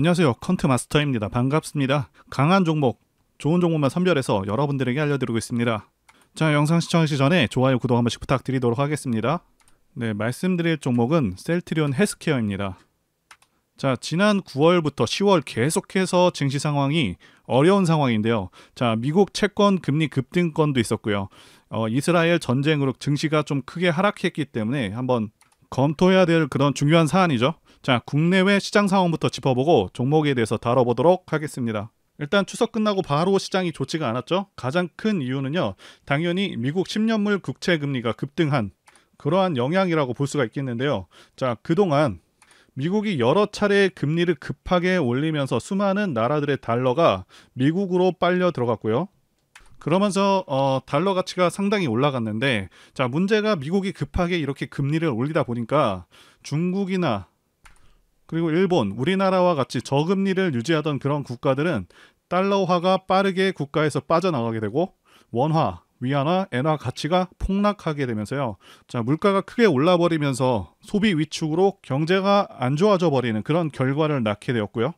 안녕하세요, 컨트 마스터입니다. 반갑습니다. 강한 종목, 좋은 종목만 선별해서 여러분들에게 알려드리고 있습니다. 자, 영상 시청하시기 전에 좋아요, 구독 한 번씩 부탁드리도록 하겠습니다. 네, 말씀드릴 종목은 셀트리온 헬스케어입니다. 자, 지난 9월부터 10월 계속해서 증시 상황이 어려운 상황인데요. 자, 미국 채권 금리 급등권도 있었고요. 이스라엘 전쟁으로 증시가 좀 크게 하락했기 때문에 한번 검토해야 될 그런 중요한 사안이죠. 자, 국내외 시장 상황부터 짚어보고 종목에 대해서 다뤄보도록 하겠습니다. 일단 추석 끝나고 바로 시장이 좋지가 않았죠. 가장 큰 이유는요, 당연히 미국 10년물 국채 금리가 급등한 그러한 영향이라고 볼 수가 있겠는데요. 자, 그동안 미국이 여러 차례 금리를 급하게 올리면서 수많은 나라들의 달러가 미국으로 빨려 들어갔고요. 그러면서 달러 가치가 상당히 올라갔는데, 자, 문제가 미국이 급하게 이렇게 금리를 올리다 보니까 중국이나 그리고 일본, 우리나라와 같이 저금리를 유지하던 그런 국가들은 달러화가 빠르게 국가에서 빠져나가게 되고 원화, 위안화, 엔화 가치가 폭락하게 되면서요. 자, 물가가 크게 올라버리면서 소비 위축으로 경제가 안 좋아져 버리는 그런 결과를 낳게 되었고요.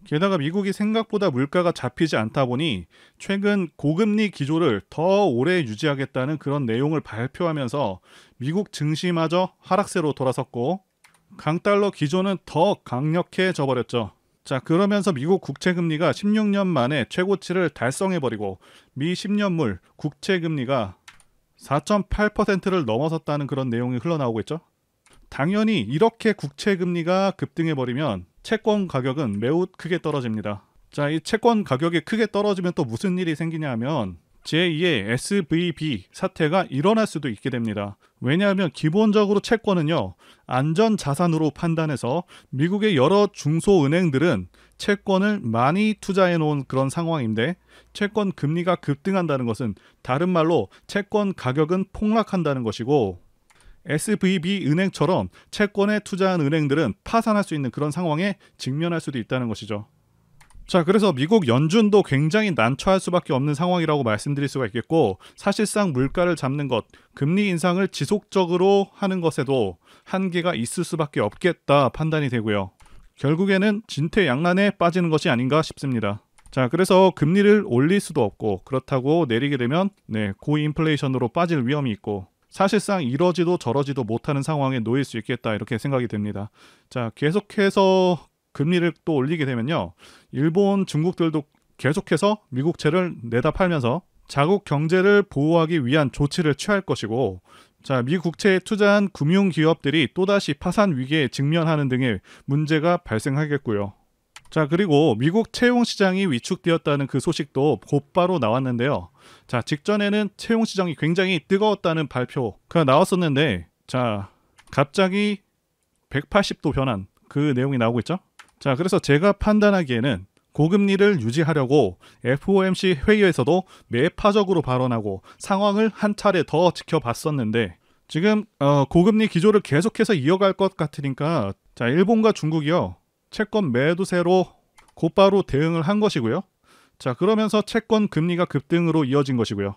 게다가 미국이 생각보다 물가가 잡히지 않다 보니 최근 고금리 기조를 더 오래 유지하겠다는 그런 내용을 발표하면서 미국 증시마저 하락세로 돌아섰고 강달러 기조는 더 강력해져 버렸죠. 자, 그러면서 미국 국채금리가 16년 만에 최고치를 달성해버리고 미 10년물 국채금리가 4.8%를 넘어섰다는 그런 내용이 흘러나오고 있죠. 당연히 이렇게 국채금리가 급등해버리면 채권 가격은 매우 크게 떨어집니다. 자, 이 채권 가격이 크게 떨어지면 또 무슨 일이 생기냐 하면 제2의 SVB 사태가 일어날 수도 있게 됩니다. 왜냐하면 기본적으로 채권은요, 안전자산으로 판단해서 미국의 여러 중소은행들은 채권을 많이 투자해 놓은 그런 상황인데, 채권 금리가 급등한다는 것은 다른 말로 채권 가격은 폭락한다는 것이고, SVB 은행처럼 채권에 투자한 은행들은 파산할 수 있는 그런 상황에 직면할 수도 있다는 것이죠. 자, 그래서 미국 연준도 굉장히 난처할 수밖에 없는 상황이라고 말씀드릴 수가 있겠고, 사실상 물가를 잡는 것, 금리 인상을 지속적으로 하는 것에도 한계가 있을 수밖에 없겠다 판단이 되고요. 결국에는 진퇴양난에 빠지는 것이 아닌가 싶습니다. 자, 그래서 금리를 올릴 수도 없고, 그렇다고 내리게 되면 고인플레이션으로 빠질 위험이 있고, 사실상 이러지도 저러지도 못하는 상황에 놓일 수 있겠다, 이렇게 생각이 됩니다. 자, 계속해서 금리를 또 올리게 되면요, 일본, 중국들도 계속해서 미국채를 내다 팔면서 자국 경제를 보호하기 위한 조치를 취할 것이고, 자, 미국채에 투자한 금융기업들이 또다시 파산 위기에 직면하는 등의 문제가 발생하겠고요. 자, 그리고 미국 채용시장이 위축되었다는 그 소식도 곧바로 나왔는데요. 자, 직전에는 채용시장이 굉장히 뜨거웠다는 발표가 나왔었는데, 자, 갑자기 180도 변한 그 내용이 나오고 있죠. 자, 그래서 제가 판단하기에는 고금리를 유지하려고 FOMC 회의에서도 매파적으로 발언하고 상황을 한 차례 더 지켜봤었는데, 지금 고금리 기조를 계속해서 이어갈 것 같으니까, 자, 일본과 중국이요, 채권 매도세로 곧바로 대응을 한 것이고요. 자, 그러면서 채권 금리가 급등으로 이어진 것이고요.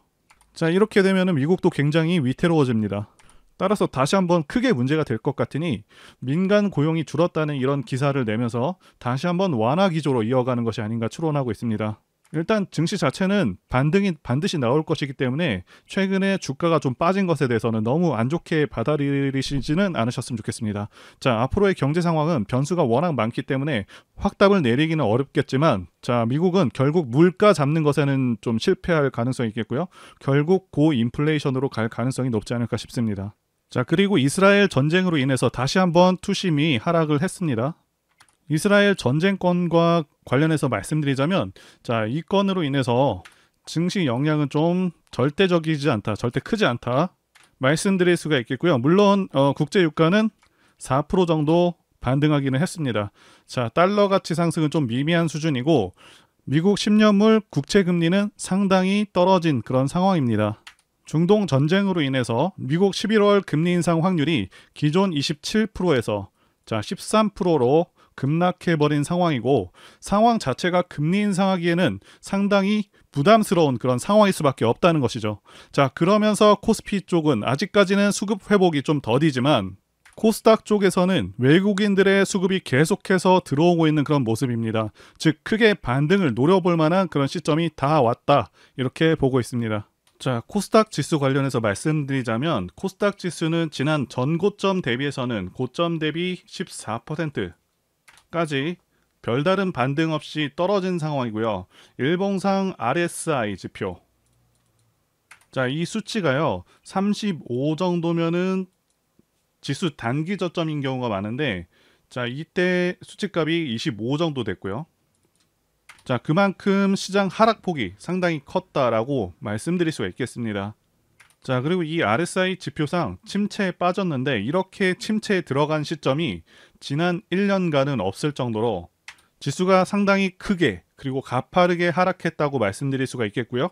자, 이렇게 되면 미국도 굉장히 위태로워집니다. 따라서 다시 한번 크게 문제가 될 것 같으니 민간 고용이 줄었다는 이런 기사를 내면서 다시 한번 완화 기조로 이어가는 것이 아닌가 추론하고 있습니다. 일단 증시 자체는 반등이 반드시 나올 것이기 때문에 최근에 주가가 좀 빠진 것에 대해서는 너무 안 좋게 받아들이시지는 않으셨으면 좋겠습니다. 자, 앞으로의 경제 상황은 변수가 워낙 많기 때문에 확답을 내리기는 어렵겠지만, 자, 미국은 결국 물가 잡는 것에는 좀 실패할 가능성이 있겠고요. 결국 고인플레이션으로 갈 가능성이 높지 않을까 싶습니다. 자, 그리고 이스라엘 전쟁으로 인해서 다시 한번 투심이 하락을 했습니다. 이스라엘 전쟁권과 관련해서 말씀드리자면, 자, 이 건으로 인해서 증시 영향은 좀 절대적이지 않다, 절대 크지 않다 말씀드릴 수가 있겠고요. 물론 국제 유가는 4% 정도 반등하기는 했습니다. 자, 달러 가치 상승은 좀 미미한 수준이고 미국 10년물 국채 금리는 상당히 떨어진 그런 상황입니다. 중동 전쟁으로 인해서 미국 11월 금리 인상 확률이 기존 27%에서 자, 13%로 급락해버린 상황이고, 상황 자체가 금리 인상하기에는 상당히 부담스러운 그런 상황일 수밖에 없다는 것이죠. 자, 그러면서 코스피 쪽은 아직까지는 수급 회복이 좀 더디지만 코스닥 쪽에서는 외국인들의 수급이 계속해서 들어오고 있는 그런 모습입니다. 즉 크게 반등을 노려볼 만한 그런 시점이 다 왔다, 이렇게 보고 있습니다. 자, 코스닥 지수 관련해서 말씀드리자면 코스닥 지수는 지난 전고점 대비해서는 고점 대비 14%까지 별다른 반등 없이 떨어진 상황이고요. 일봉상 RSI 지표, 자, 이 수치가요 35 정도면은 지수 단기 저점인 경우가 많은데, 자, 이때 수치값이 25 정도 됐고요. 자, 그만큼 시장 하락폭이 상당히 컸다라고 말씀드릴 수가 있겠습니다. 자, 그리고 이 RSI 지표상 침체에 빠졌는데 이렇게 침체에 들어간 시점이 지난 1년간은 없을 정도로 지수가 상당히 크게 그리고 가파르게 하락했다고 말씀드릴 수가 있겠고요.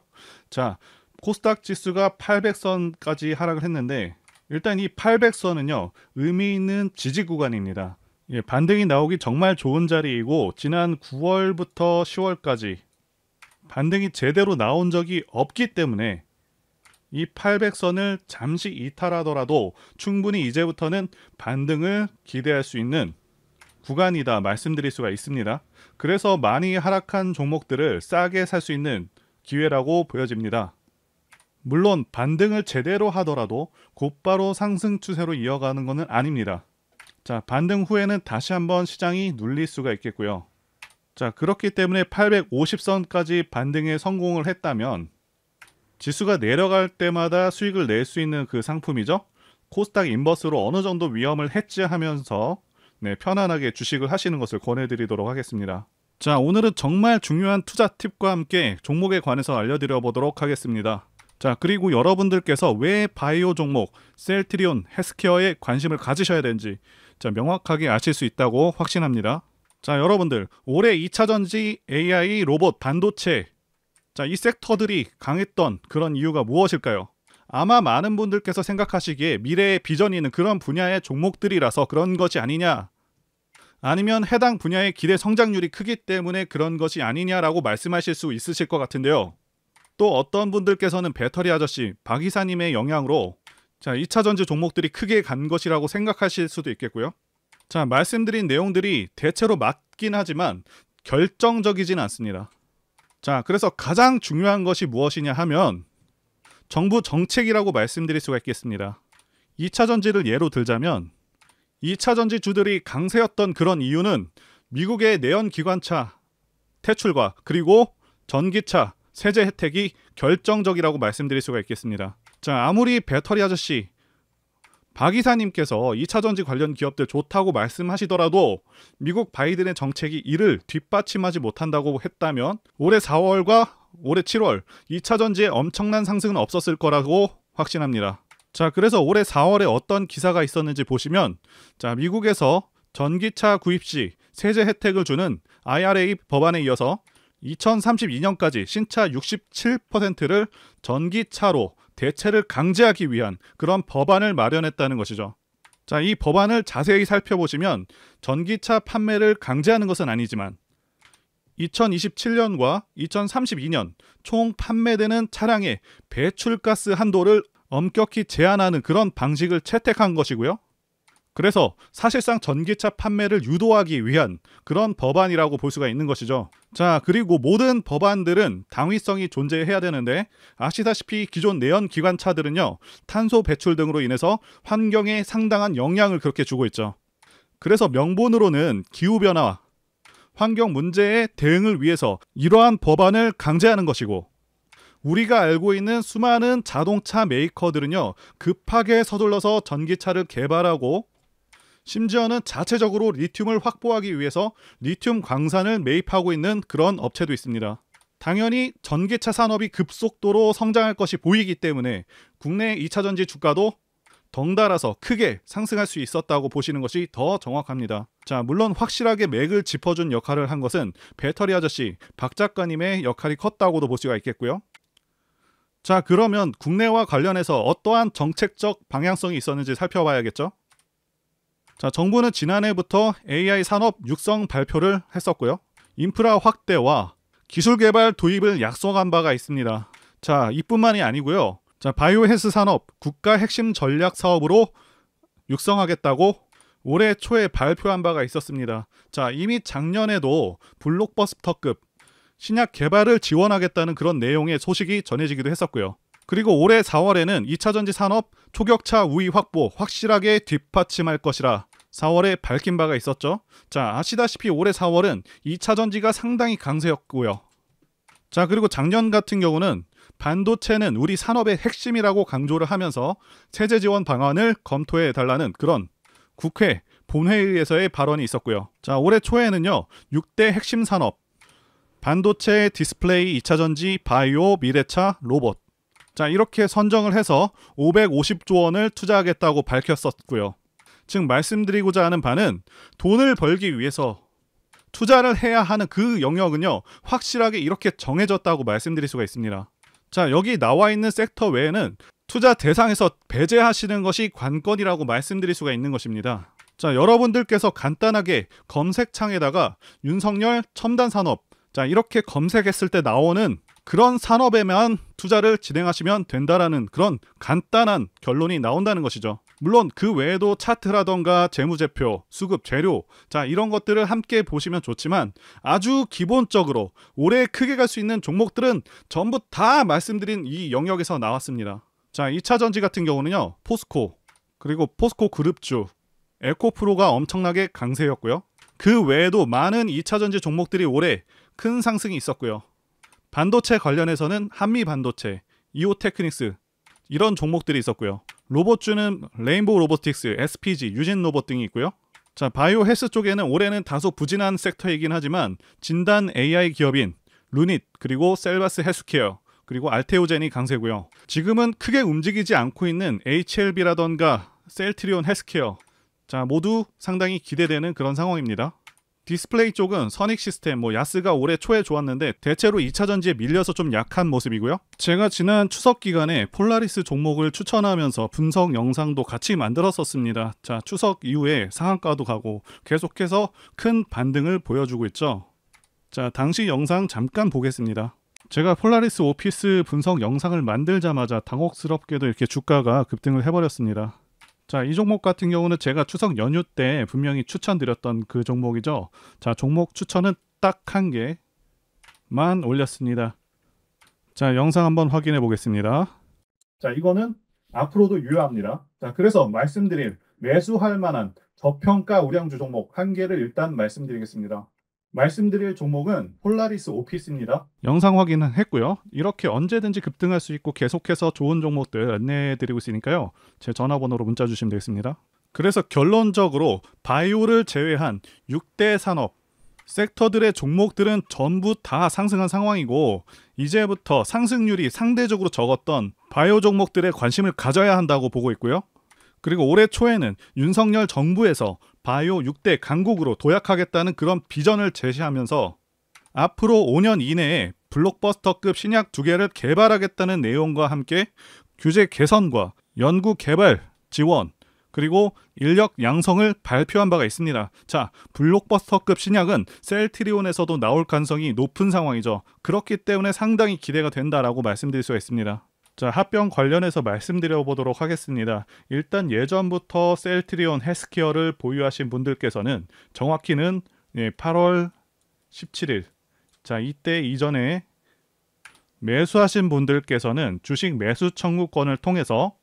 자, 코스닥 지수가 800선까지 하락을 했는데 일단 이 800선은요 의미 있는 지지 구간입니다. 예, 반등이 나오기 정말 좋은 자리이고 지난 9월부터 10월까지 반등이 제대로 나온 적이 없기 때문에 이 800선을 잠시 이탈하더라도 충분히 이제부터는 반등을 기대할 수 있는 구간이다 말씀드릴 수가 있습니다. 그래서 많이 하락한 종목들을 싸게 살 수 있는 기회라고 보여집니다. 물론 반등을 제대로 하더라도 곧바로 상승 추세로 이어가는 것은 아닙니다. 자, 반등 후에는 다시 한번 시장이 눌릴 수가 있겠고요. 자, 그렇기 때문에 850선까지 반등에 성공을 했다면 지수가 내려갈 때마다 수익을 낼 수 있는 그 상품이죠. 코스닥 인버스로 어느 정도 위험을 해지하면서 편안하게 주식을 하시는 것을 권해드리도록 하겠습니다. 자, 오늘은 정말 중요한 투자 팁과 함께 종목에 관해서 알려드려 보도록 하겠습니다. 자, 그리고 여러분들께서 왜 바이오 종목 셀트리온, 헬스케어에 관심을 가지셔야 되는지 명확하게 아실 수 있다고 확신합니다. 자, 여러분들 올해 2차전지, AI, 로봇, 반도체, 자, 이 섹터들이 강했던 그런 이유가 무엇일까요? 아마 많은 분들께서 생각하시기에 미래의 비전이 있는 그런 분야의 종목들이라서 그런 것이 아니냐, 아니면 해당 분야의 기대 성장률이 크기 때문에 그런 것이 아니냐라고 말씀하실 수 있으실 것 같은데요. 또 어떤 분들께서는 배터리 아저씨 박 이사님의 영향으로 자, 2차전지 종목들이 크게 간 것이라고 생각하실 수도 있겠고요. 자, 말씀드린 내용들이 대체로 맞긴 하지만 결정적이진 않습니다. 자, 그래서 가장 중요한 것이 무엇이냐 하면 정부 정책이라고 말씀드릴 수가 있겠습니다. 2차전지를 예로 들자면 2차전지 주들이 강세였던 그런 이유는 미국의 내연기관차 퇴출과 그리고 전기차 세제 혜택이 결정적이라고 말씀드릴 수가 있겠습니다. 자, 아무리 배터리 아저씨 박 이사님께서 2차전지 관련 기업들 좋다고 말씀하시더라도 미국 바이든의 정책이 이를 뒷받침하지 못한다고 했다면 올해 4월과 올해 7월 2차전지에 엄청난 상승은 없었을 거라고 확신합니다. 자, 그래서 올해 4월에 어떤 기사가 있었는지 보시면, 자, 미국에서 전기차 구입 시 세제 혜택을 주는 IRA 법안에 이어서 2032년까지 신차 67%를 전기차로 대체를 강제하기 위한 그런 법안을 마련했다는 것이죠. 자, 이 법안을 자세히 살펴보시면 전기차 판매를 강제하는 것은 아니지만 2027년과 2032년 총 판매되는 차량의 배출가스 한도를 엄격히 제한하는 그런 방식을 채택한 것이고요. 그래서 사실상 전기차 판매를 유도하기 위한 그런 법안이라고 볼 수가 있는 것이죠. 자, 그리고 모든 법안들은 당위성이 존재해야 되는데 아시다시피 기존 내연기관차들은요 탄소 배출 등으로 인해서 환경에 상당한 영향을 그렇게 주고 있죠. 그래서 명분으로는 기후변화, 환경 문제에 대응을 위해서 이러한 법안을 강제하는 것이고, 우리가 알고 있는 수많은 자동차 메이커들은요 급하게 서둘러서 전기차를 개발하고 심지어는 자체적으로 리튬을 확보하기 위해서 리튬 광산을 매입하고 있는 그런 업체도 있습니다. 당연히 전기차 산업이 급속도로 성장할 것이 보이기 때문에 국내 2차전지 주가도 덩달아서 크게 상승할 수 있었다고 보시는 것이 더 정확합니다. 자, 물론 확실하게 맥을 짚어준 역할을 한 것은 배터리 아저씨 박 작가님의 역할이 컸다고도 볼 수가 있겠고요. 자, 그러면 국내와 관련해서 어떠한 정책적 방향성이 있었는지 살펴봐야겠죠. 자, 정부는 지난해부터 AI 산업 육성 발표를 했었고요. 인프라 확대와 기술 개발 도입을 약속한 바가 있습니다. 자, 이뿐만이 아니고요. 자, 바이오 헬스 산업 국가 핵심 전략 사업으로 육성하겠다고 올해 초에 발표한 바가 있었습니다. 자, 이미 작년에도 블록버스터급 신약 개발을 지원하겠다는 그런 내용의 소식이 전해지기도 했었고요. 그리고 올해 4월에는 2차전지 산업 초격차 우위 확보 확실하게 뒷받침할 것이라 4월에 밝힌 바가 있었죠. 자, 아시다시피 올해 4월은 2차전지가 상당히 강세였고요. 자, 그리고 작년 같은 경우는 반도체는 우리 산업의 핵심이라고 강조를 하면서 세제 지원 방안을 검토해 달라는 그런 국회 본회의에서의 발언이 있었고요. 자, 올해 초에는요 6대 핵심 산업 반도체, 디스플레이, 2차전지, 바이오, 미래차, 로봇, 자 이렇게 선정을 해서 550조 원을 투자하겠다고 밝혔었고요. 즉 말씀드리고자 하는 바는 돈을 벌기 위해서 투자를 해야 하는 그 영역은요 확실하게 이렇게 정해졌다고 말씀드릴 수가 있습니다. 자, 여기 나와 있는 섹터 외에는 투자 대상에서 배제하시는 것이 관건이라고 말씀드릴 수가 있는 것입니다. 자, 여러분들께서 간단하게 검색창에다가 윤석열 첨단 산업, 자 이렇게 검색했을 때 나오는 그런 산업에만 투자를 진행하시면 된다라는 그런 간단한 결론이 나온다는 것이죠. 물론 그 외에도 차트라던가 재무제표, 수급, 재료, 자 이런 것들을 함께 보시면 좋지만 아주 기본적으로 올해 크게 갈 수 있는 종목들은 전부 다 말씀드린 이 영역에서 나왔습니다. 자, 2차전지 같은 경우는요 포스코, 그리고 포스코 그룹주, 에코프로가 엄청나게 강세였고요. 그 외에도 많은 2차전지 종목들이 올해 큰 상승이 있었고요. 반도체 관련해서는 한미반도체, 이오테크닉스 이런 종목들이 있었고요. 로봇주는 레인보우 로보틱스, SPG, 유진로봇 등이 있고요. 자, 바이오 헬스 쪽에는 올해는 다소 부진한 섹터이긴 하지만 진단 AI 기업인 루닛, 그리고 셀바스 헬스케어, 그리고 알테오젠이 강세고요. 지금은 크게 움직이지 않고 있는 HLB라던가 셀트리온 헬스케어, 자 모두 상당히 기대되는 그런 상황입니다. 디스플레이 쪽은 선익 시스템, 야스가 올해 초에 좋았는데 대체로 2차전지에 밀려서 좀 약한 모습이고요. 제가 지난 추석 기간에 폴라리스 종목을 추천하면서 분석 영상도 같이 만들었었습니다. 자, 추석 이후에 상한가도 가고 계속해서 큰 반등을 보여주고 있죠. 자, 당시 영상 잠깐 보겠습니다. 제가 폴라리스 오피스 분석 영상을 만들자마자 당혹스럽게도 이렇게 주가가 급등을 해버렸습니다. 자, 이 종목 같은 경우는 제가 추석 연휴 때 분명히 추천드렸던 그 종목이죠. 자, 종목 추천은 딱 한 개만 올렸습니다. 자, 영상 한번 확인해 보겠습니다. 자, 이거는 앞으로도 유효합니다. 자, 그래서 말씀드릴 매수할 만한 저평가 우량주 종목 한 개를 일단 말씀드리겠습니다. 말씀드릴 종목은 폴라리스 오피스입니다. 영상 확인은 했고요. 이렇게 언제든지 급등할 수 있고 계속해서 좋은 종목들 안내해드리고 있으니까요. 제 전화번호로 문자 주시면 되겠습니다. 그래서 결론적으로 바이오를 제외한 6대 산업 섹터들의 종목들은 전부 다 상승한 상황이고 이제부터 상승률이 상대적으로 적었던 바이오 종목들에 관심을 가져야 한다고 보고 있고요. 그리고 올해 초에는 윤석열 정부에서 바이오 6대 강국으로 도약하겠다는 그런 비전을 제시하면서 앞으로 5년 이내에 블록버스터급 신약 2개를 개발하겠다는 내용과 함께 규제 개선과 연구 개발 지원 그리고 인력 양성을 발표한 바가 있습니다. 자, 블록버스터급 신약은 셀트리온에서도 나올 가능성이 높은 상황이죠. 그렇기 때문에 상당히 기대가 된다라고 말씀드릴 수가 있습니다. 자, 합병 관련해서 말씀드려 보도록 하겠습니다. 일단 예전부터 셀트리온 헬스케어를 보유하신 분들께서는 정확히는 8월 17일 자 이때 이전에 매수하신 분들께서는 주식 매수 청구권을 통해서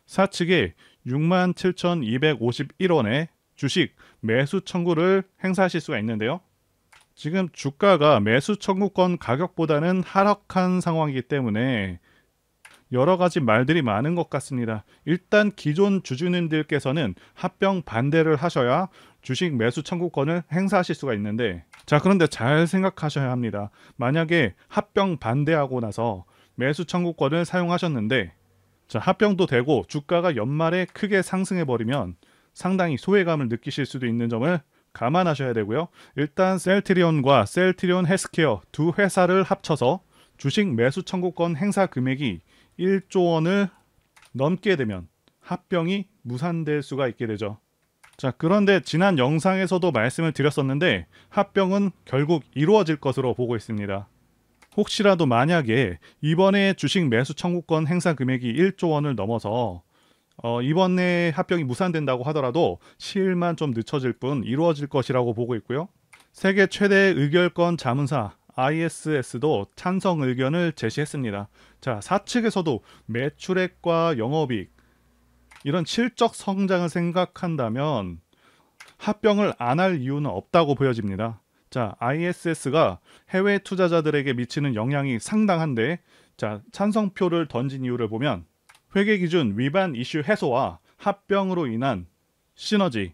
사측에 67,251원에 주식 매수 청구를 행사하실 수가 있는데요. 지금 주가가 매수 청구권 가격보다는 하락한 상황이기 때문에 여러 가지 말들이 많은 것 같습니다. 일단 기존 주주님들께서는 합병 반대를 하셔야 주식 매수 청구권을 행사하실 수가 있는데 자, 그런데 잘 생각하셔야 합니다. 만약에 합병 반대하고 나서 매수 청구권을 사용하셨는데 자, 합병도 되고 주가가 연말에 크게 상승해 버리면 상당히 소외감을 느끼실 수도 있는 점을 감안하셔야 되고요. 일단 셀트리온과 셀트리온 헬스케어 두 회사를 합쳐서 주식 매수 청구권 행사 금액이 1조 원을 넘게 되면 합병이 무산될 수가 있게 되죠. 자, 그런데 지난 영상에서도 말씀을 드렸었는데 합병은 결국 이루어질 것으로 보고 있습니다. 혹시라도 만약에 이번에 주식 매수 청구권 행사 금액이 1조 원을 넘어서 이번에 합병이 무산된다고 하더라도 시일만 좀 늦춰질 뿐 이루어질 것이라고 보고 있고요. 세계 최대 의결권 자문사 ISS도 찬성 의견을 제시했습니다. 자, 사측에서도 매출액과 영업이익 이런 실적 성장을 생각한다면 합병을 안 할 이유는 없다고 보여집니다. 자, ISS가 해외 투자자들에게 미치는 영향이 상당한데, 자, 찬성표를 던진 이유를 보면 회계 기준 위반 이슈 해소와 합병으로 인한 시너지,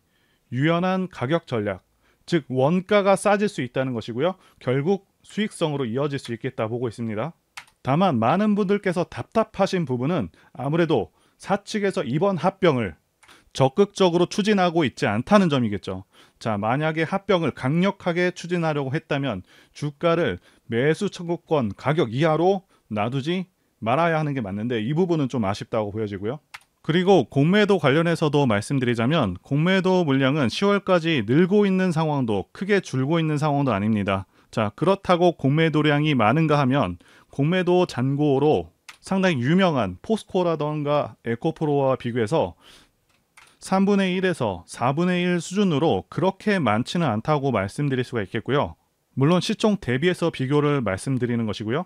유연한 가격 전략, 즉 원가가 싸질 수 있다는 것이고요. 결국 수익성으로 이어질 수 있겠다 보고 있습니다. 다만 많은 분들께서 답답하신 부분은 아무래도 사측에서 이번 합병을 적극적으로 추진하고 있지 않다는 점이겠죠. 자, 만약에 합병을 강력하게 추진하려고 했다면 주가를 매수 청구권 가격 이하로 놔두지 말아야 하는 게 맞는데 이 부분은 좀 아쉽다고 보여지고요. 그리고 공매도 관련해서도 말씀드리자면 공매도 물량은 10월까지 늘고 있는 상황도 크게 줄고 있는 상황도 아닙니다. 자, 그렇다고 공매도량이 많은가 하면 공매도 잔고로 상당히 유명한 포스코라던가 에코프로와 비교해서 3분의 1에서 4분의 1 수준으로 그렇게 많지는 않다고 말씀드릴 수가 있겠고요. 물론 시총 대비해서 비교를 말씀드리는 것이고요.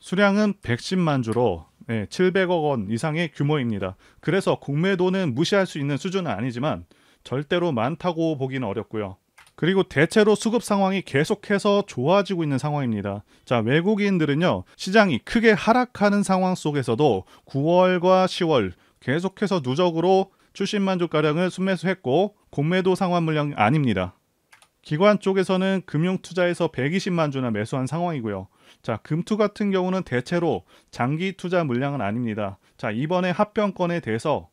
수량은 110만 주로 700억 원 이상의 규모입니다. 그래서 공매도는 무시할 수 있는 수준은 아니지만 절대로 많다고 보기는 어렵고요. 그리고 대체로 수급 상황이 계속해서 좋아지고 있는 상황입니다. 자, 외국인들은요, 시장이 크게 하락하는 상황 속에서도 9월과 10월 계속해서 누적으로 70만 주가량을 순매수했고 공매도 상환 물량이 아닙니다. 기관 쪽에서는 금융투자에서 120만 주나 매수한 상황이고요. 자, 금투 같은 경우는 대체로 장기 투자 물량은 아닙니다. 자, 이번에 합병건에 대해서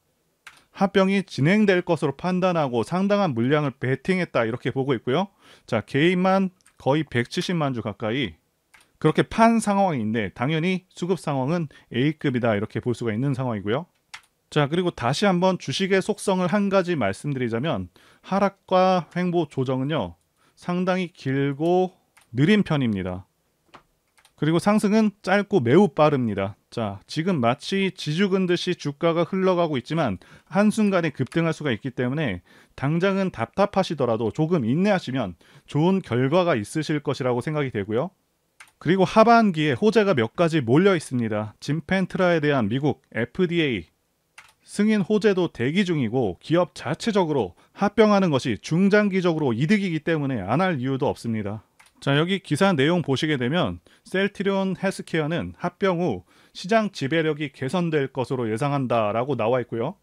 합병이 진행될 것으로 판단하고 상당한 물량을 베팅했다 이렇게 보고 있고요. 자, 개인만 거의 170만 주 가까이 그렇게 판 상황인데 당연히 수급 상황은 A급이다 이렇게 볼 수가 있는 상황이고요. 자, 그리고 다시 한번 주식의 속성을 한 가지 말씀드리자면 하락과 횡보 조정은요 상당히 길고 느린 편입니다. 그리고 상승은 짧고 매우 빠릅니다. 자, 지금 마치 지죽은 듯이 주가가 흘러가고 있지만 한순간에 급등할 수가 있기 때문에 당장은 답답하시더라도 조금 인내하시면 좋은 결과가 있으실 것이라고 생각이 되고요. 그리고 하반기에 호재가 몇 가지 몰려 있습니다. 짐펜트라에 대한 미국 FDA 승인 호재도 대기 중이고 기업 자체적으로 합병하는 것이 중장기적으로 이득이기 때문에 안 할 이유도 없습니다. 자, 여기 기사 내용 보시게 되면 셀트리온 헬스케어는 합병 후 시장 지배력이 개선될 것으로 예상한다라고 나와 있고요.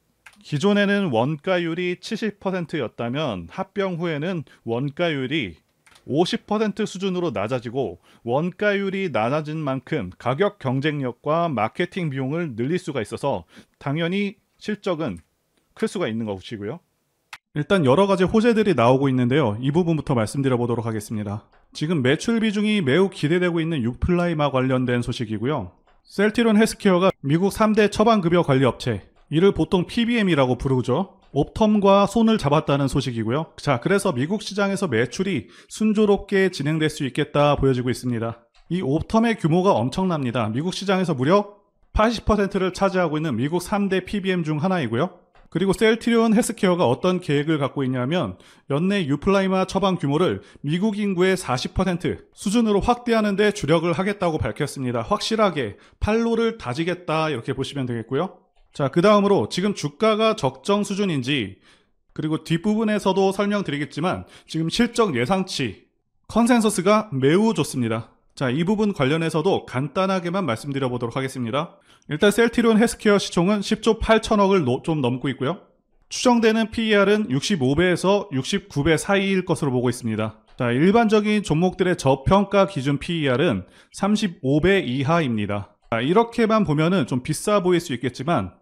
기존에는 원가율이 70%였다면 합병 후에는 원가율이 50% 수준으로 낮아지고 원가율이 낮아진 만큼 가격 경쟁력과 마케팅 비용을 늘릴 수가 있어서 당연히 실적은 클 수가 있는 것이고요. 일단 여러 가지 호재들이 나오고 있는데요. 이 부분부터 말씀드려 보도록 하겠습니다. 지금 매출 비중이 매우 기대되고 있는 유플라이마 관련된 소식이고요. 셀트리온 헬스케어가 미국 3대 처방급여 관리 업체, 이를 보통 PBM이라고 부르죠. 옵텀과 손을 잡았다는 소식이고요. 자, 그래서 미국 시장에서 매출이 순조롭게 진행될 수 있겠다 보여지고 있습니다. 이 옵텀의 규모가 엄청납니다. 미국 시장에서 무려 80%를 차지하고 있는 미국 3대 PBM 중 하나이고요. 그리고 셀트리온 헬스케어가 어떤 계획을 갖고 있냐면 연내 유플라이마 처방 규모를 미국 인구의 40% 수준으로 확대하는 데 주력을 하겠다고 밝혔습니다. 확실하게 판로를 다지겠다 이렇게 보시면 되겠고요. 자, 그 다음으로 지금 주가가 적정 수준인지 그리고 뒷부분에서도 설명드리겠지만 지금 실적 예상치 컨센서스가 매우 좋습니다. 자, 이 부분 관련해서도 간단하게만 말씀드려 보도록 하겠습니다. 일단 셀트리온 헬스케어 시총은 10조 8천억을 좀 넘고 있고요. 추정되는 PER은 65배에서 69배 사이일 것으로 보고 있습니다. 자, 일반적인 종목들의 저평가 기준 PER은 35배 이하입니다. 자, 이렇게만 보면은 좀 비싸 보일 수 있겠지만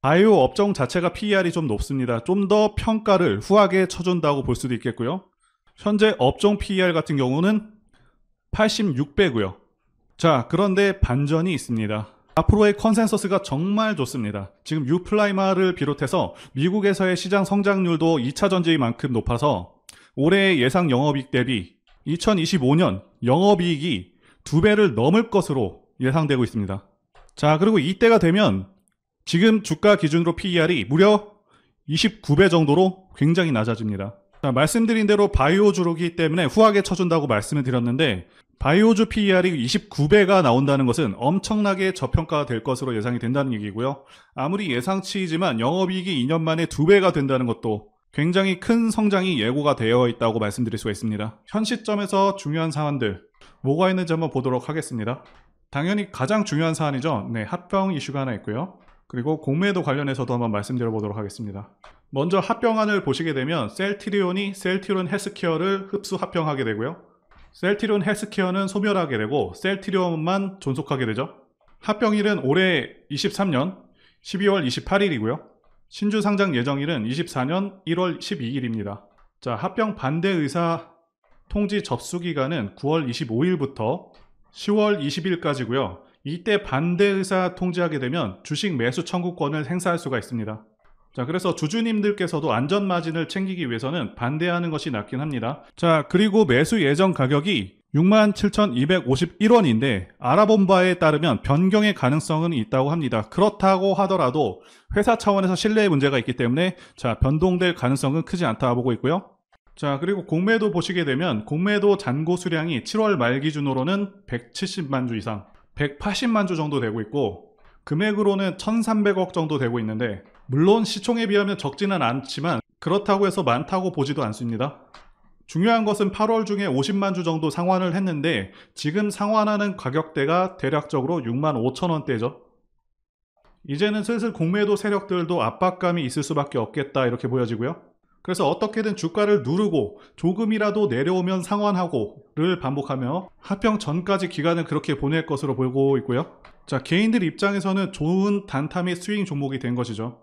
바이오 업종 자체가 PER이 좀 높습니다. 좀 더 평가를 후하게 쳐준다고 볼 수도 있겠고요. 현재 업종 PER 같은 경우는 86배고요. 자, 그런데 반전이 있습니다. 앞으로의 컨센서스가 정말 좋습니다. 지금 유플라이마를 비롯해서 미국에서의 시장 성장률도 2차 전지만큼 높아서 올해의 예상 영업이익 대비 2025년 영업이익이 2배를 넘을 것으로 예상되고 있습니다. 자, 그리고 이때가 되면 지금 주가 기준으로 PER이 무려 29배 정도로 굉장히 낮아집니다. 자, 말씀드린 대로 바이오주로기 때문에 후하게 쳐준다고 말씀을 드렸는데 바이오주 PER이 29배가 나온다는 것은 엄청나게 저평가가 될 것으로 예상이 된다는 얘기고요. 아무리 예상치이지만 영업이익이 2년 만에 2배가 된다는 것도 굉장히 큰 성장이 예고가 되어 있다고 말씀드릴 수가 있습니다. 현 시점에서 중요한 사안들 뭐가 있는지 한번 보도록 하겠습니다. 당연히 가장 중요한 사안이죠. 네, 합병 이슈가 하나 있고요. 그리고 공매도 관련해서도 한번 말씀드려 보도록 하겠습니다. 먼저 합병안을 보시게 되면 셀트리온이 셀트리온 헬스케어를 흡수 합병하게 되고요. 셀트리온 헬스케어는 소멸하게 되고 셀트리온만 존속하게 되죠. 합병일은 올해 23년 12월 28일이고요. 신주 상장 예정일은 24년 1월 12일입니다. 자, 합병 반대 의사 통지 접수 기간은 9월 25일부터 10월 20일까지고요. 이때 반대 의사 통지하게 되면 주식 매수 청구권을 행사할 수가 있습니다. 자, 그래서 주주님들께서도 안전 마진을 챙기기 위해서는 반대하는 것이 낫긴 합니다. 자, 그리고 매수 예정 가격이 67,251원인데 알아본 바에 따르면 변경의 가능성은 있다고 합니다. 그렇다고 하더라도 회사 차원에서 신뢰의 문제가 있기 때문에 자, 변동될 가능성은 크지 않다 보고 있고요. 자, 그리고 공매도 보시게 되면 공매도 잔고 수량이 7월 말 기준으로는 170만 주 이상 180만 주 정도 되고 있고 금액으로는 1,300억 정도 되고 있는데 물론 시총에 비하면 적지는 않지만 그렇다고 해서 많다고 보지도 않습니다. 중요한 것은 8월 중에 50만 주 정도 상환을 했는데 지금 상환하는 가격대가 대략적으로 6만 5천 원대죠. 이제는 슬슬 공매도 세력들도 압박감이 있을 수밖에 없겠다 이렇게 보여지고요. 그래서 어떻게든 주가를 누르고 조금이라도 내려오면 상환하고를 반복하며 합병 전까지 기간을 그렇게 보낼 것으로 보고 있고요. 자, 개인들 입장에서는 좋은 단타 및 스윙 종목이 된 것이죠.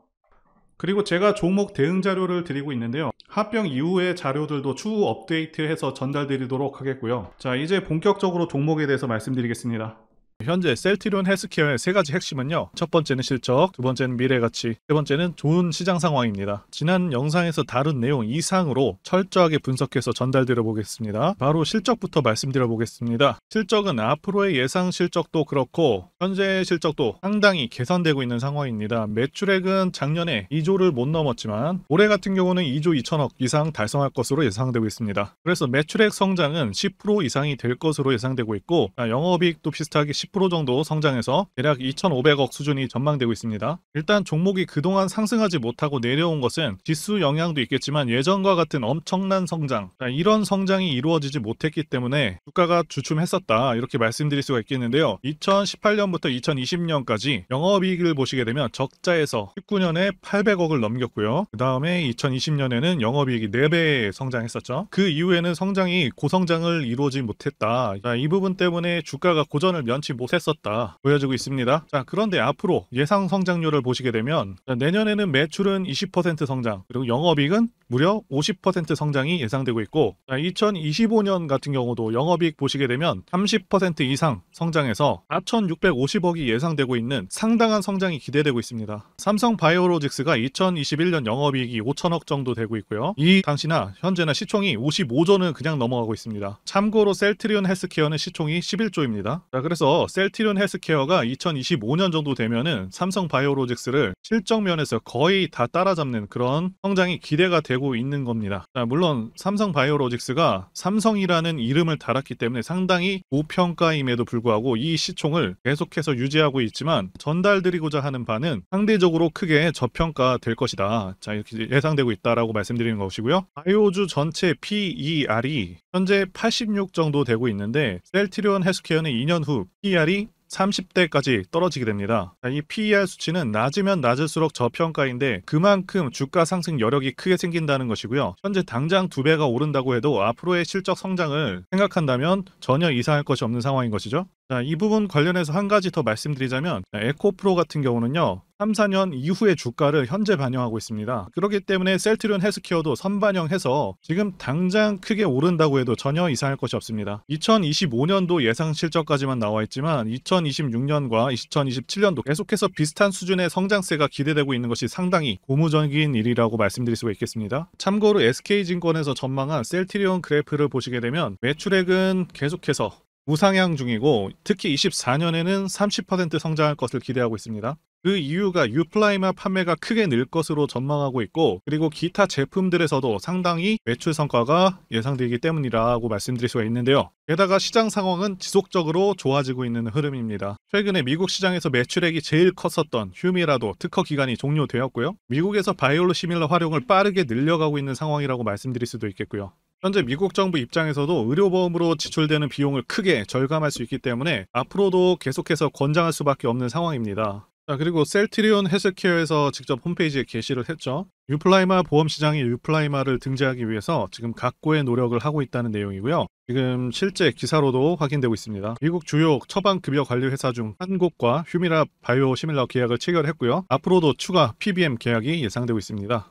그리고 제가 종목 대응 자료를 드리고 있는데요. 합병 이후의 자료들도 추후 업데이트해서 전달드리도록 하겠고요. 자, 이제 본격적으로 종목에 대해서 말씀드리겠습니다. 현재 셀트리온 헬스케어의 세 가지 핵심은요. 첫 번째는 실적, 두 번째는 미래가치, 세 번째는 좋은 시장 상황입니다. 지난 영상에서 다룬 내용 이상으로 철저하게 분석해서 전달드려 보겠습니다. 바로 실적부터 말씀드려 보겠습니다. 실적은 앞으로의 예상 실적도 그렇고 현재 실적도 상당히 개선되고 있는 상황입니다. 매출액은 작년에 2조를 못 넘었지만 올해 같은 경우는 2조 2천억 이상 달성할 것으로 예상되고 있습니다. 그래서 매출액 성장은 10% 이상이 될 것으로 예상되고 있고 영업이익도 비슷하게 10% 정도 성장해서 대략 2,500억 수준이 전망되고 있습니다. 일단 종목이 그동안 상승하지 못하고 내려온 것은 지수 영향도 있겠지만 예전과 같은 엄청난 성장, 이런 성장이 이루어지지 못했기 때문에 주가가 주춤했었다 이렇게 말씀드릴 수가 있겠는데요. 2018년부터 2020년까지 영업이익을 보시게 되면 적자에서 19년에 800억을 넘겼고요. 그 다음에 2020년에는 영업이익이 4배 성장했었죠. 그 이후에는 성장이 고성장을 이루어지 못했다. 이 부분 때문에 주가가 고전을 면치 못했었다 보여지고 있습니다. 자, 그런데 앞으로 예상 성장률을 보시게 되면 내년에는 매출은 20% 성장, 그리고 영업이익은 무려 50% 성장이 예상되고 있고 2025년 같은 경우도 영업이익 보시게 되면 30% 이상 성장해서 4,650억이 예상되고 있는 상당한 성장이 기대되고 있습니다. 삼성바이오로직스가 2021년 영업이익이 5천억 정도 되고 있고요. 이 당시나 현재나 시총이 55조는 그냥 넘어가고 있습니다. 참고로 셀트리온 헬스케어는 시총이 11조입니다. 자, 그래서 셀트리온 헬스케어가 2025년 정도 되면은 삼성바이오로직스를 실적 면에서 거의 다 따라잡는 그런 성장이 기대가 되고 있는 겁니다. 자, 물론 삼성바이오로직스가 삼성이라는 이름을 달았기 때문에 상당히 고평가임에도 불구하고 이 시총을 계속해서 유지하고 있지만 전달드리고자 하는 바는 상대적으로 크게 저평가될 것이다. 자, 이렇게 예상되고 있다라고 말씀드리는 것이고요. 바이오주 전체 PER이 현재 86 정도 되고 있는데 셀트리온 헬스케어는 2년 후 PER이 30대까지 떨어지게 됩니다. 이 PER 수치는 낮으면 낮을수록 저평가인데 그만큼 주가 상승 여력이 크게 생긴다는 것이고요. 현재 당장 2배가 오른다고 해도 앞으로의 실적 성장을 생각한다면 전혀 이상할 것이 없는 상황인 것이죠. 자, 이 부분 관련해서 한 가지 더 말씀드리자면 에코프로 같은 경우는요. 3, 4년 이후의 주가를 현재 반영하고 있습니다. 그렇기 때문에 셀트리온 헬스케어도 선반영해서 지금 당장 크게 오른다고 해도 전혀 이상할 것이 없습니다. 2025년도 예상 실적까지만 나와 있지만 2026년과 2027년도 계속해서 비슷한 수준의 성장세가 기대되고 있는 것이 상당히 고무적인 일이라고 말씀드릴 수가 있겠습니다. 참고로 SK증권에서 전망한 셀트리온 그래프를 보시게 되면 매출액은 계속해서 우상향 중이고 특히 24년에는 30% 성장할 것을 기대하고 있습니다. 그 이유가 유플라이마 판매가 크게 늘 것으로 전망하고 있고 그리고 기타 제품들에서도 상당히 매출 성과가 예상되기 때문이라고 말씀드릴 수가 있는데요. 게다가 시장 상황은 지속적으로 좋아지고 있는 흐름입니다. 최근에 미국 시장에서 매출액이 제일 컸었던 휴미라도 특허 기간이 종료되었고요. 미국에서 바이오시밀러 활용을 빠르게 늘려가고 있는 상황이라고 말씀드릴 수도 있겠고요. 현재 미국 정부 입장에서도 의료보험으로 지출되는 비용을 크게 절감할 수 있기 때문에 앞으로도 계속해서 권장할 수밖에 없는 상황입니다. 자, 그리고 셀트리온 헬스케어에서 직접 홈페이지에 게시를 했죠. 유플라이마 보험시장이 유플라이마를 등재하기 위해서 지금 각고의 노력을 하고 있다는 내용이고요. 지금 실제 기사로도 확인되고 있습니다. 미국 주요 처방급여관리회사 중 한 곳과 휴미라 바이오시밀러 계약을 체결했고요. 앞으로도 추가 PBM 계약이 예상되고 있습니다.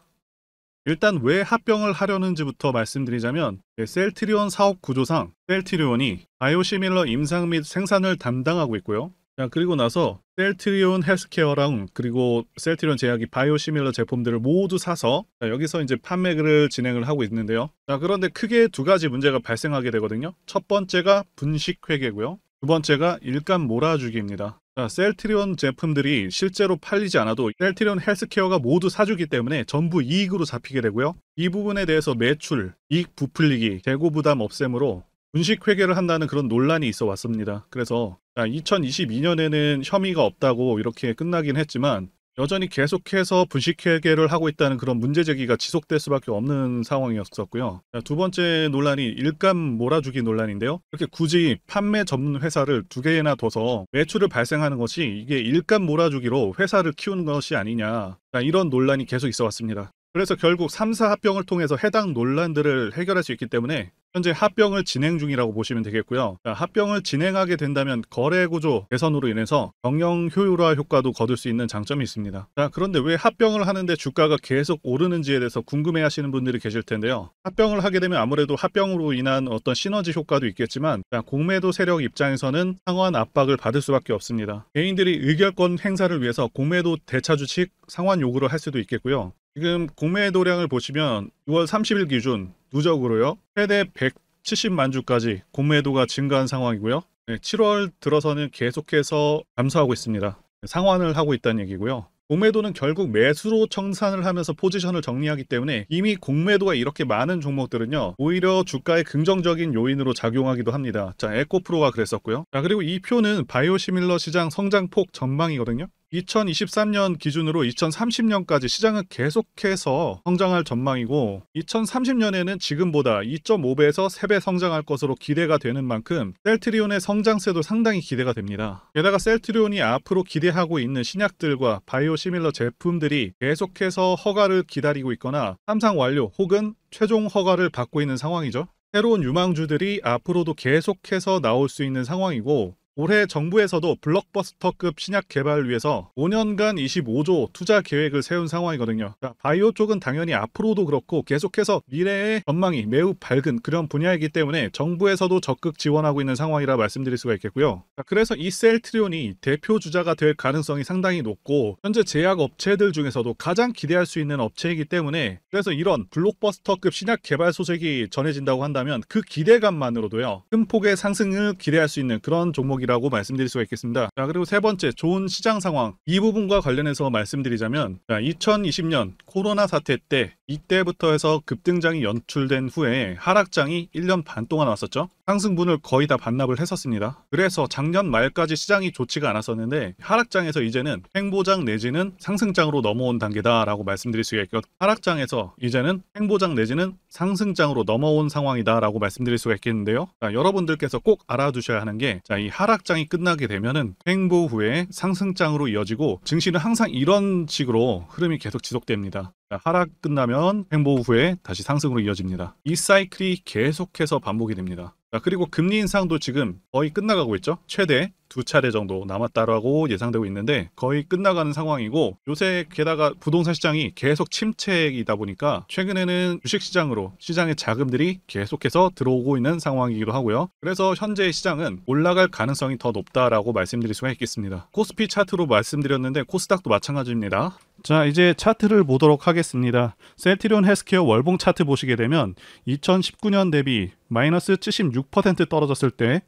일단 왜 합병을 하려는지부터 말씀드리자면 셀트리온 사업 구조상 셀트리온이 바이오시밀러 임상 및 생산을 담당하고 있고요. 자, 그리고 나서 셀트리온 헬스케어랑 그리고 셀트리온 제약이 바이오시밀러 제품들을 모두 사서 여기서 이제 판매를 진행을 하고 있는데요. 자, 그런데 크게 두 가지 문제가 발생하게 되거든요. 첫 번째가 분식회계고요. 두 번째가 일감 몰아주기입니다. 자, 셀트리온 제품들이 실제로 팔리지 않아도 셀트리온 헬스케어가 모두 사주기 때문에 전부 이익으로 잡히게 되고요. 이 부분에 대해서 매출, 이익 부풀리기, 재고 부담 없앰으로 분식 회계를 한다는 그런 논란이 있어 왔습니다. 그래서 2022년에는 혐의가 없다고 이렇게 끝나긴 했지만 여전히 계속해서 분식 회계를 하고 있다는 그런 문제 제기가 지속될 수밖에 없는 상황이었었고요. 두 번째 논란이 일감 몰아주기 논란인데요. 이렇게 굳이 판매 전문 회사를 두 개나 둬서 매출을 발생하는 것이 이게 일감 몰아주기로 회사를 키우는 것이 아니냐, 이런 논란이 계속 있어 왔습니다. 그래서 결국 3사 합병을 통해서 해당 논란들을 해결할 수 있기 때문에 현재 합병을 진행 중이라고 보시면 되겠고요. 합병을 진행하게 된다면 거래 구조 개선으로 인해서 경영 효율화 효과도 거둘 수 있는 장점이 있습니다. 그런데 왜 합병을 하는데 주가가 계속 오르는지에 대해서 궁금해하시는 분들이 계실 텐데요. 합병을 하게 되면 아무래도 합병으로 인한 어떤 시너지 효과도 있겠지만 공매도 세력 입장에서는 상환 압박을 받을 수밖에 없습니다. 개인들이 의결권 행사를 위해서 공매도 대차 주식 상환 요구를 할 수도 있겠고요. 지금 공매도량을 보시면 6월 30일 기준 누적으로요. 최대 170만 주까지 공매도가 증가한 상황이고요. 7월 들어서는 계속해서 감소하고 있습니다. 상환을 하고 있다는 얘기고요. 공매도는 결국 매수로 청산을 하면서 포지션을 정리하기 때문에 이미 공매도가 이렇게 많은 종목들은요, 오히려 주가에 긍정적인 요인으로 작용하기도 합니다. 자, 에코프로가 그랬었고요. 자, 그리고 이 표는 바이오시밀러 시장 성장폭 전망이거든요. 2023년 기준으로 2030년까지 시장은 계속해서 성장할 전망이고 2030년에는 지금보다 2.5배에서 3배 성장할 것으로 기대가 되는 만큼 셀트리온의 성장세도 상당히 기대가 됩니다. 게다가 셀트리온이 앞으로 기대하고 있는 신약들과 바이오시밀러 제품들이 계속해서 허가를 기다리고 있거나 삼상 완료 혹은 최종 허가를 받고 있는 상황이죠. 새로운 유망주들이 앞으로도 계속해서 나올 수 있는 상황이고 올해 정부에서도 블록버스터급 신약 개발을 위해서 5년간 25조 투자 계획을 세운 상황이거든요. 바이오 쪽은 당연히 앞으로도 그렇고 계속해서 미래의 전망이 매우 밝은 그런 분야이기 때문에 정부에서도 적극 지원하고 있는 상황이라 말씀드릴 수가 있겠고요. 그래서 이 셀트리온이 대표 주자가 될 가능성이 상당히 높고 현재 제약 업체들 중에서도 가장 기대할 수 있는 업체이기 때문에 그래서 이런 블록버스터급 신약 개발 소식이 전해진다고 한다면 그 기대감만으로도요, 큰 폭의 상승을 기대할 수 있는 그런 종목이 라고 말씀드릴 수가 있겠습니다. 자, 그리고 세 번째, 좋은 시장 상황. 이 부분과 관련해서 말씀드리자면 2020년 코로나 사태 때 이때부터 해서 급등장이 연출된 후에 하락장이 1년 반 동안 왔었죠. 상승분을 거의 다 반납을 했었습니다. 그래서 작년 말까지 시장이 좋지가 않았었는데 하락장에서 이제는 횡보장 내지는 상승장으로 넘어온 단계다라고 말씀드릴 수가 있고 하락장에서 이제는 횡보장 내지는 상승장으로 넘어온 상황이다라고 말씀드릴 수가 있겠는데요. 자, 여러분들께서 꼭 알아두셔야 하는 게 이 하락장이 끝나게 되면은 횡보 후에 상승장으로 이어지고 증시는 항상 이런 식으로 흐름이 계속 지속됩니다. 하락 끝나면 횡보 후에 다시 상승으로 이어집니다. 이 사이클이 계속해서 반복이 됩니다. 그리고 금리 인상도 지금 거의 끝나가고 있죠. 최대 2차례 정도 남았다라고 예상되고 있는데 거의 끝나가는 상황이고 요새 게다가 부동산 시장이 계속 침체이다 보니까 최근에는 주식시장으로 시장의 자금들이 계속해서 들어오고 있는 상황이기도 하고요. 그래서 현재 시장은 올라갈 가능성이 더 높다라고 말씀드릴 수가 있겠습니다. 코스피 차트로 말씀드렸는데 코스닥도 마찬가지입니다. 자, 이제 차트를 보도록 하겠습니다. 셀트리온 헬스케어 월봉 차트 보시게 되면 2019년 대비 마이너스 76% 떨어졌을 때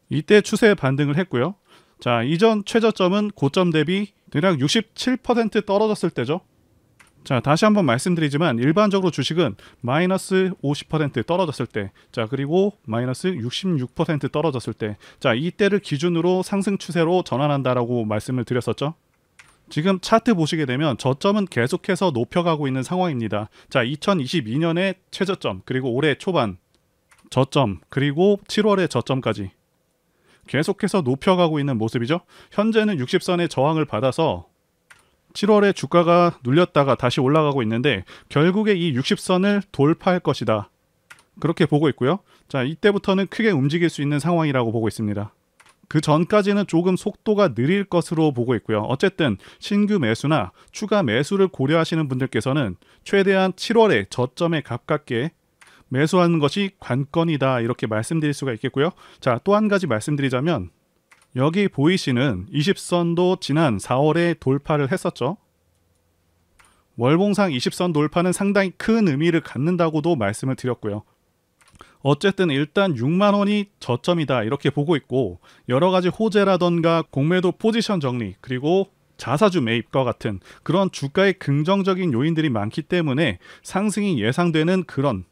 이때 추세 반등을 했고요. 자, 이전 최저점은 고점 대비 대략 67% 떨어졌을 때죠. 자, 다시 한번 말씀드리지만 일반적으로 주식은 마이너스 50% 떨어졌을 때, 자, 그리고 마이너스 66% 떨어졌을 때, 자, 이때를 기준으로 상승 추세로 전환한다라고 말씀을 드렸었죠. 지금 차트 보시게 되면 저점은 계속해서 높여가고 있는 상황입니다. 자, 2022년의 최저점, 그리고 올해 초반 저점, 그리고 7월의 저점까지 계속해서 높여가고 있는 모습이죠. 현재는 60선의 저항을 받아서 7월에 주가가 눌렸다가 다시 올라가고 있는데 결국에 이 60선을 돌파할 것이다, 그렇게 보고 있고요. 자, 이때부터는 크게 움직일 수 있는 상황이라고 보고 있습니다. 그 전까지는 조금 속도가 느릴 것으로 보고 있고요. 어쨌든 신규 매수나 추가 매수를 고려하시는 분들께서는 최대한 7월에 저점에 가깝게 매수하는 것이 관건이다, 이렇게 말씀드릴 수가 있겠고요. 자, 또 한 가지 말씀드리자면 여기 보이시는 20선도 지난 4월에 돌파를 했었죠. 월봉상 20선 돌파는 상당히 큰 의미를 갖는다고도 말씀을 드렸고요. 어쨌든 일단 6만원이 저점이다, 이렇게 보고 있고 여러 가지 호재라던가 공매도 포지션 정리, 그리고 자사주 매입과 같은 그런 주가의 긍정적인 요인들이 많기 때문에 상승이 예상되는 그런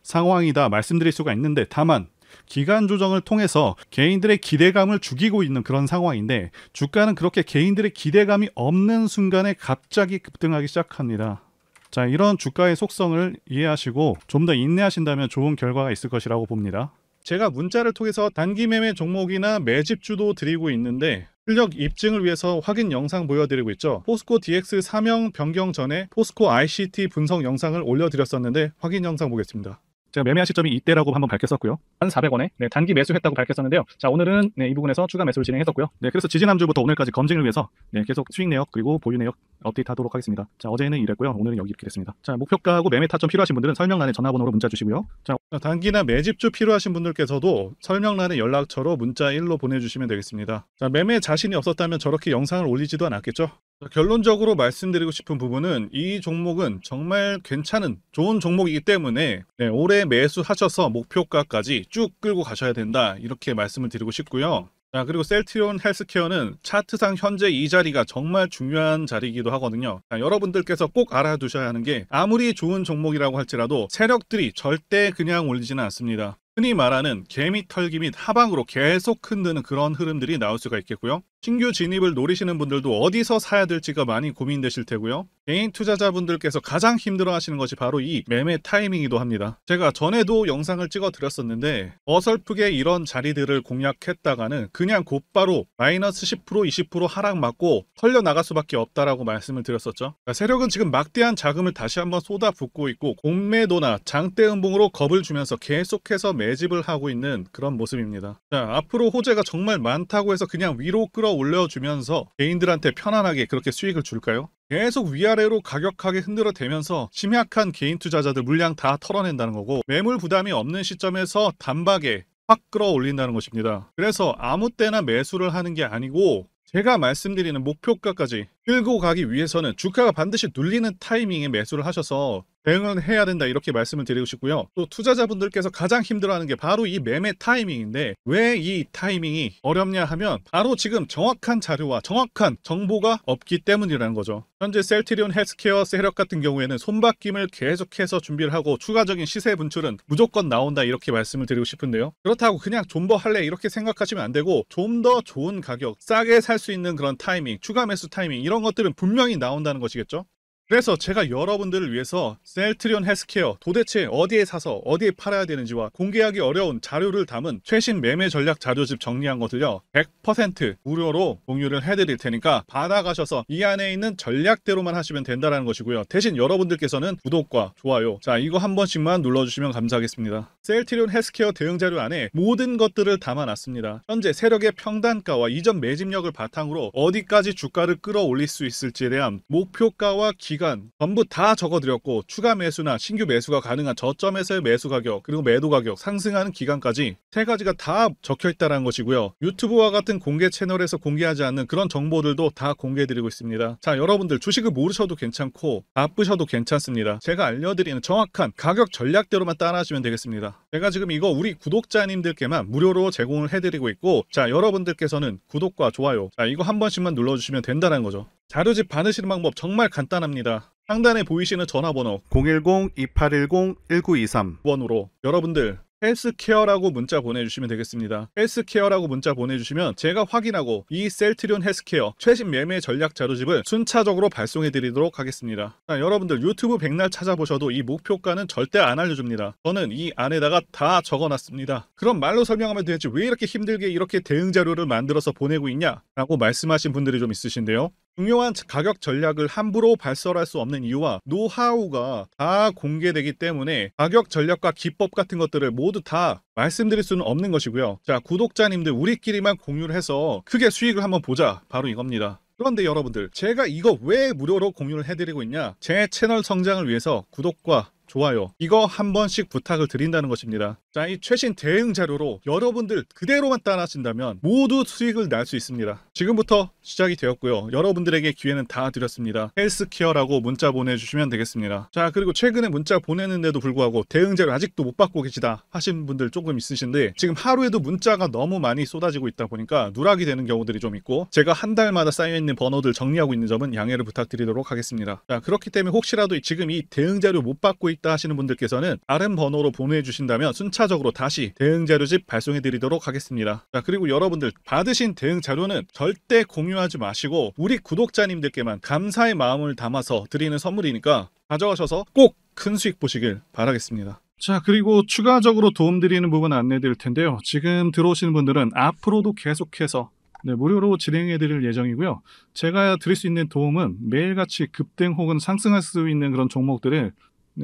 상황이다 말씀드릴 수가 있는데, 다만 기간 조정을 통해서 개인들의 기대감을 죽이고 있는 그런 상황인데 주가는 그렇게 개인들의 기대감이 없는 순간에 갑자기 급등하기 시작합니다. 자, 이런 주가의 속성을 이해하시고 좀 더 인내하신다면 좋은 결과가 있을 것이라고 봅니다. 제가 문자를 통해서 단기 매매 종목이나 매집주도 드리고 있는데 실력 입증을 위해서 확인 영상 보여드리고 있죠. 포스코 DX 사명 변경 전에 포스코 ICT 분석 영상을 올려드렸었는데 확인 영상 보겠습니다. 제가 매매한 시점이 이때라고 한번 밝혔었고요. 1,400원에 단기 매수했다고 밝혔었는데요. 자, 오늘은 이 부분에서 추가 매수를 진행했었고요. 그래서 지지난주부터 오늘까지 검증을 위해서 계속 수익 내역 그리고 보유 내역 업데이트하도록 하겠습니다. 자, 어제는 이랬고요. 오늘은 여기 이렇게 됐습니다. 자, 목표가하고 매매 타점 필요하신 분들은 설명란에 전화번호로 문자 주시고요. 자, 단기나 매집주 필요하신 분들께서도 설명란에 연락처로 문자 1로 보내주시면 되겠습니다. 자, 매매 자신이 없었다면 저렇게 영상을 올리지도 않았겠죠. 결론적으로 말씀드리고 싶은 부분은 이 종목은 정말 괜찮은 좋은 종목이기 때문에 올해 매수하셔서 목표가까지 쭉 끌고 가셔야 된다, 이렇게 말씀을 드리고 싶고요. 자, 그리고 셀트리온 헬스케어는 차트상 현재 이 자리가 정말 중요한 자리이기도 하거든요. 자, 여러분들께서 꼭 알아두셔야 하는 게 아무리 좋은 종목이라고 할지라도 세력들이 절대 그냥 올리지는 않습니다. 흔히 말하는 개미 털기 및 하방으로 계속 흔드는 그런 흐름들이 나올 수가 있겠고요. 신규 진입을 노리시는 분들도 어디서 사야 될지가 많이 고민되실 테고요. 개인 투자자분들께서 가장 힘들어 하시는 것이 바로 이 매매 타이밍이기도 합니다. 제가 전에도 영상을 찍어 드렸었는데 어설프게 이런 자리들을 공략했다가는 그냥 곧바로 마이너스 10% 20% 하락 맞고 털려 나갈 수밖에 없다라고 말씀을 드렸었죠. 세력은 지금 막대한 자금을 다시 한번 쏟아붓고 있고 공매도나 장대 음봉으로 겁을 주면서 계속해서 매집을 하고 있는 그런 모습입니다. 자, 앞으로 호재가 정말 많다고 해서 그냥 위로 끌어올려주면서 개인들한테 편안하게 그렇게 수익을 줄까요? 계속 위아래로 가격하게 흔들어대면서 심약한 개인 투자자들 물량 다 털어낸다는 거고 매물 부담이 없는 시점에서 단박에 확 끌어올린다는 것입니다. 그래서 아무 때나 매수를 하는 게 아니고 제가 말씀드리는 목표가까지 끌고 가기 위해서는 주가가 반드시 눌리는 타이밍에 매수를 하셔서 대응을 해야 된다, 이렇게 말씀을 드리고 싶고요. 또 투자자분들께서 가장 힘들어하는 게 바로 이 매매 타이밍인데 왜 이 타이밍이 어렵냐 하면 바로 지금 정확한 자료와 정확한 정보가 없기 때문이라는 거죠. 현재 셀트리온 헬스케어 세력 같은 경우에는 손바뀜을 계속해서 준비를 하고 추가적인 시세 분출은 무조건 나온다, 이렇게 말씀을 드리고 싶은데요. 그렇다고 그냥 존버할래 이렇게 생각하시면 안 되고 좀 더 좋은 가격, 싸게 살 수 있는 그런 타이밍, 추가 매수 타이밍 이런 것들은 분명히 나온다는 것이겠죠. 그래서 제가 여러분들을 위해서 셀트리온 헬스케어 도대체 어디에 사서 어디에 팔아야 되는지와 공개하기 어려운 자료를 담은 최신 매매 전략 자료집 정리한 것을요 100% 무료로 공유를 해드릴 테니까 받아가셔서 이 안에 있는 전략대로만 하시면 된다는 것이고요. 대신 여러분들께서는 구독과 좋아요, 자, 이거 한 번씩만 눌러주시면 감사하겠습니다. 셀트리온 헬스케어 대응 자료 안에 모든 것들을 담아놨습니다. 현재 세력의 평단가와 이전 매집력을 바탕으로 어디까지 주가를 끌어올릴 수 있을지에 대한 목표가와 기간 전부 다 적어드렸고 추가 매수나 신규 매수가 가능한 저점에서의 매수 가격 그리고 매도 가격 상승하는 기간까지 세 가지가 다 적혀있다는 것이고요. 유튜브와 같은 공개 채널에서 공개하지 않는 그런 정보들도 다 공개해드리고 있습니다. 자, 여러분들 주식을 모르셔도 괜찮고 바쁘셔도 괜찮습니다. 제가 알려드리는 정확한 가격 전략대로만 따라하시면 되겠습니다. 제가 지금 이거 우리 구독자님들께만 무료로 제공을 해드리고 있고, 자, 여러분들께서는 구독과 좋아요, 자, 이거 한 번씩만 눌러주시면 된다는 거죠. 자료집 받으시는 방법 정말 간단합니다. 상단에 보이시는 전화번호 010-2810-1923번으로 여러분들 헬스케어라고 문자 보내주시면 되겠습니다. 헬스케어라고 문자 보내주시면 제가 확인하고 이 셀트리온 헬스케어 최신 매매 전략 자료집을 순차적으로 발송해 드리도록 하겠습니다. 자, 여러분들 유튜브 백날 찾아보셔도 이 목표가는 절대 안 알려줍니다. 저는 이 안에다가 다 적어놨습니다. 그럼 말로 설명하면 되지 왜 이렇게 힘들게 이렇게 대응 자료를 만들어서 보내고 있냐 라고 말씀하신 분들이 좀 있으신데요. 중요한 가격 전략을 함부로 발설할 수 없는 이유와 노하우가 다 공개되기 때문에 가격 전략과 기법 같은 것들을 모두 다 말씀드릴 수는 없는 것이고요. 자, 구독자님들 우리끼리만 공유를 해서 크게 수익을 한번 보자, 바로 이겁니다. 그런데 여러분들, 제가 이거 왜 무료로 공유를 해드리고 있냐? 제 채널 성장을 위해서 구독과 좋아요 이거 한 번씩 부탁을 드린다는 것입니다. 자, 이 최신 대응 자료로 여러분들 그대로만 따라하신다면 모두 수익을 날 수 있습니다. 지금부터 시작이 되었고요. 여러분들에게 기회는 다 드렸습니다. 헬스케어라고 문자 보내주시면 되겠습니다. 자, 그리고 최근에 문자 보내는데도 불구하고 대응 자료 아직도 못 받고 계시다 하신 분들 조금 있으신데, 지금 하루에도 문자가 너무 많이 쏟아지고 있다 보니까 누락이 되는 경우들이 좀 있고, 제가 한 달마다 쌓여있는 번호들 정리하고 있는 점은 양해를 부탁드리도록 하겠습니다. 자, 그렇기 때문에 혹시라도 지금 이 대응 자료 못 받고 있다 하시는 분들께서는 다른 번호로 보내주신다면 순차적으로 다시 대응 자료집 발송해 드리도록 하겠습니다. 자, 그리고 여러분들 받으신 대응 자료는 절대 공유하지 마시고 우리 구독자님들께만 감사의 마음을 담아서 드리는 선물이니까 가져가셔서 꼭 큰 수익 보시길 바라겠습니다. 자, 그리고 추가적으로 도움드리는 부분 안내 드릴 텐데요. 지금 들어오시는 분들은 앞으로도 계속해서 무료로 진행해 드릴 예정이고요. 제가 드릴 수 있는 도움은 매일같이 급등 혹은 상승할 수 있는 그런 종목들을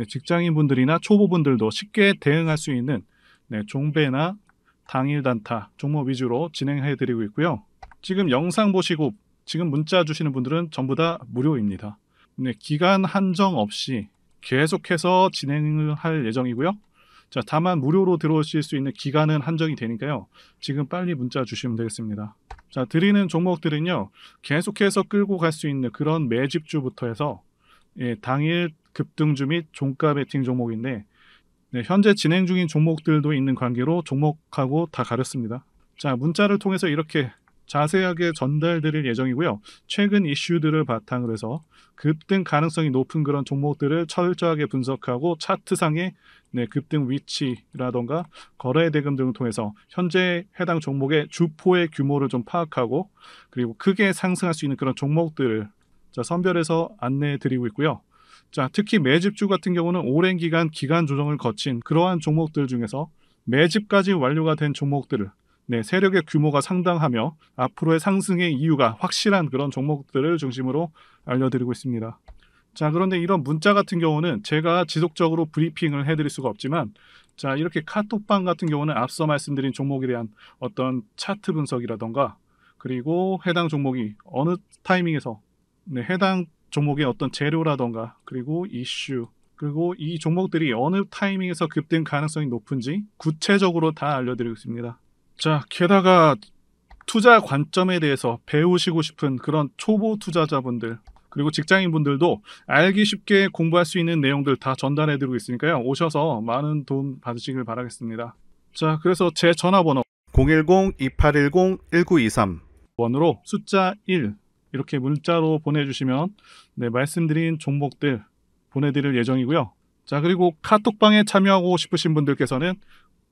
직장인분들이나 초보분들도 쉽게 대응할 수 있는 종배나 당일 단타 종목 위주로 진행해 드리고 있고요. 지금 영상 보시고 지금 문자 주시는 분들은 전부 다 무료입니다. 기간 한정 없이 계속해서 진행을 할 예정이고요. 자, 다만 무료로 들어오실 수 있는 기간은 한정이 되니까요. 지금 빨리 문자 주시면 되겠습니다. 자, 드리는 종목들은요, 계속해서 끌고 갈 수 있는 그런 매집주부터 해서 당일 급등주 및 종가 베팅 종목인데, 현재 진행 중인 종목들도 있는 관계로 종목하고 다 가렸습니다. 자, 문자를 통해서 이렇게 자세하게 전달드릴 예정이고요. 최근 이슈들을 바탕으로 해서 급등 가능성이 높은 그런 종목들을 철저하게 분석하고 차트상의 급등 위치라던가 거래 대금 등을 통해서 현재 해당 종목의 주포의 규모를 좀 파악하고, 그리고 크게 상승할 수 있는 그런 종목들을 선별해서 안내해 드리고 있고요. 자, 특히 매집주 같은 경우는 오랜 기간 조정을 거친 그러한 종목들 중에서 매집까지 완료가 된 종목들을 세력의 규모가 상당하며 앞으로의 상승의 이유가 확실한 그런 종목들을 중심으로 알려드리고 있습니다. 자, 그런데 이런 문자 같은 경우는 제가 지속적으로 브리핑을 해드릴 수가 없지만, 자, 이렇게 카톡방 같은 경우는 앞서 말씀드린 종목에 대한 어떤 차트 분석이라던가, 그리고 해당 종목이 어느 타이밍에서 해당 종목의 어떤 재료라던가, 그리고 이슈, 그리고 이 종목들이 어느 타이밍에서 급등 가능성이 높은지 구체적으로 다 알려드리고 있습니다. 자, 게다가 투자 관점에 대해서 배우시고 싶은 그런 초보 투자자분들, 그리고 직장인분들도 알기 쉽게 공부할 수 있는 내용들 다 전달해드리고 있으니까요. 오셔서 많은 도움 받으시길 바라겠습니다. 자, 그래서 제 전화번호 010-2810-1923번으로 숫자 1 이렇게 문자로 보내주시면 말씀드린 종목들 보내드릴 예정이고요. 자, 그리고 카톡방에 참여하고 싶으신 분들께서는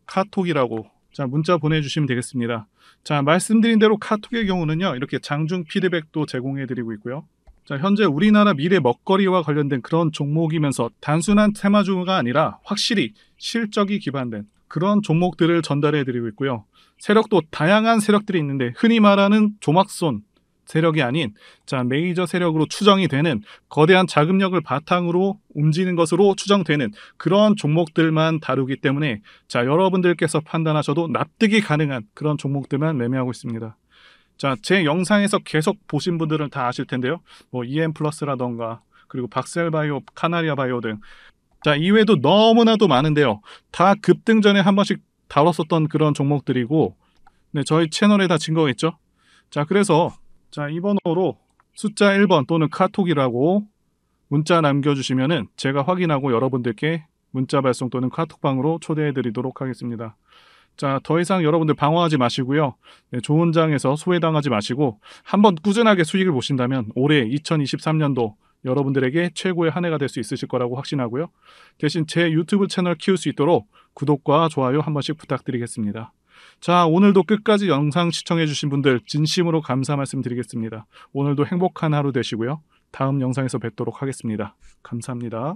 카톡이라고 문자 보내주시면 되겠습니다. 자, 말씀드린 대로 카톡의 경우는요, 이렇게 장중 피드백도 제공해드리고 있고요. 자, 현재 우리나라 미래 먹거리와 관련된 그런 종목이면서 단순한 테마주가 아니라 확실히 실적이 기반된 그런 종목들을 전달해드리고 있고요. 세력도 다양한 세력들이 있는데 흔히 말하는 조막손 세력이 아닌 메이저 세력으로 추정이 되는 거대한 자금력을 바탕으로 움직이는 것으로 추정되는 그런 종목들만 다루기 때문에 여러분들께서 판단하셔도 납득이 가능한 그런 종목들만 매매하고 있습니다. 자, 제 영상에서 계속 보신 분들은 다 아실 텐데요. EM 플러스라던가 그리고 박셀바이오, 카나리아바이오 등. 자, 이외에도 너무나도 많은데요. 다 급등 전에 한 번씩 다뤘었던 그런 종목들이고, 네, 저희 채널에 다 증거가 있죠. 자, 그래서 이 번호로 숫자 1번 또는 카톡이라고 문자 남겨주시면은 제가 확인하고 여러분들께 문자 발송 또는 카톡방으로 초대해드리도록 하겠습니다. 자, 더 이상 여러분들 방황하지 마시고요. 네, 좋은 장에서 소외당하지 마시고 한번 꾸준하게 수익을 보신다면 올해 2023년도 여러분들에게 최고의 한 해가 될 수 있으실 거라고 확신하고요. 대신 제 유튜브 채널 키울 수 있도록 구독과 좋아요 한 번씩 부탁드리겠습니다. 자, 오늘도 끝까지 영상 시청해주신 분들 진심으로 감사 말씀드리겠습니다. 오늘도 행복한 하루 되시고요. 다음 영상에서 뵙도록 하겠습니다. 감사합니다.